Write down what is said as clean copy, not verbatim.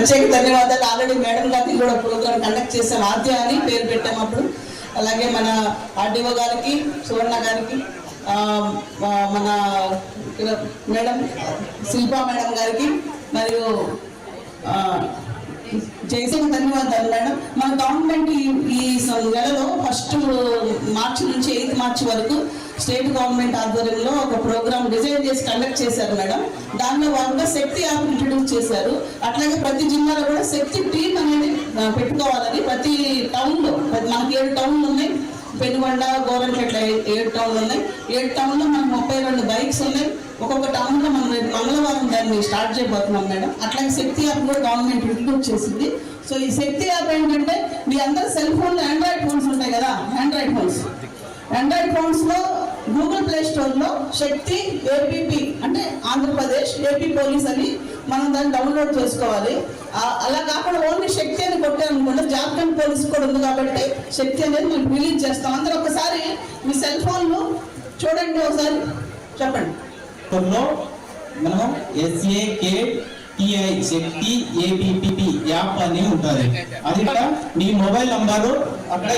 ప్రత్యేక ధన్యవాదాలు. Already madam గారికి కూడా ప్రోగ్రామ్ కండక్ట్ చేసాం, ఆద్య అని పేరు పెట్టాము అప్పుడు. అలాగే మన ఆర్డీఓ గారికి, సువర్ణ గారికి, మన మేడం శిల్పా మేడం గారికి మరియు జయసింగ్ ధన్యవాదాలు మేడం. మన గవర్నమెంట్ ఈ నెలలో 1 మార్చి నుంచి 8 మార్చి వరకు స్టేట్ గవర్నమెంట్ ఆధ్వర్యంలో ఒక ప్రోగ్రామ్ డిజైన్ చేసి కండక్ట్ చేశారు మేడం. దానిలో భాగంగా శక్తి యాప్ ఇంట్రడ్యూస్ చేశారు. అట్లాగే ప్రతి జిల్లాలో కూడా శక్తి టీమ్ అనేది పెట్టుకోవాలని ప్రతి టౌన్లో, మనకి 7 టౌన్లు ఉన్నాయి, పెనుగొండ, గోరంట్ల 7 టౌన్లు ఉన్నాయి. 7 టౌన్లో మనకు 32 బైక్స్ ఉన్నాయి. ఒక్కొక్క టౌన్లో మనం మంగళవారం దాన్ని స్టార్ట్ చేయబోతున్నాం మేడం. అట్లాగే శక్తి యాప్ కూడా గవర్నమెంట్ ఇంట్రడ్యూస్ చేసింది. సో ఈ శక్తి యాప్ ఏంటంటే మీ అందరూ సెల్ ఫోన్లో ఆండ్రాయిడ్ ఫోన్స్ ఉంటాయి కదా, ఆండ్రాయిడ్ ఫోన్స్లో గూగుల్ ప్లే స్టోర్లో శక్తి ఏపీపీ అంటే ఆంధ్రప్రదేశ్ ఏపీ పోలీస్ అని మనం దాన్ని డౌన్లోడ్ చేసుకోవాలి. అలా కాకుండా ఓన్లీ శక్తి అని కొట్టారనుకోండి, జార్ఖండ్ పోలీస్ కూడా ఉంది కాబట్టి శక్తి అనేది మనం రిలీజ్ చేస్తాం. అందరూ ఒకసారి మీ సెల్ ఫోన్లు చూడండి, ఒకసారి చెప్పండి. మనం SAKTI శక్తి APP యాప్ అని ఉంటుంది. అది కూడా మీ మొబైల్ నంబరు అక్కడ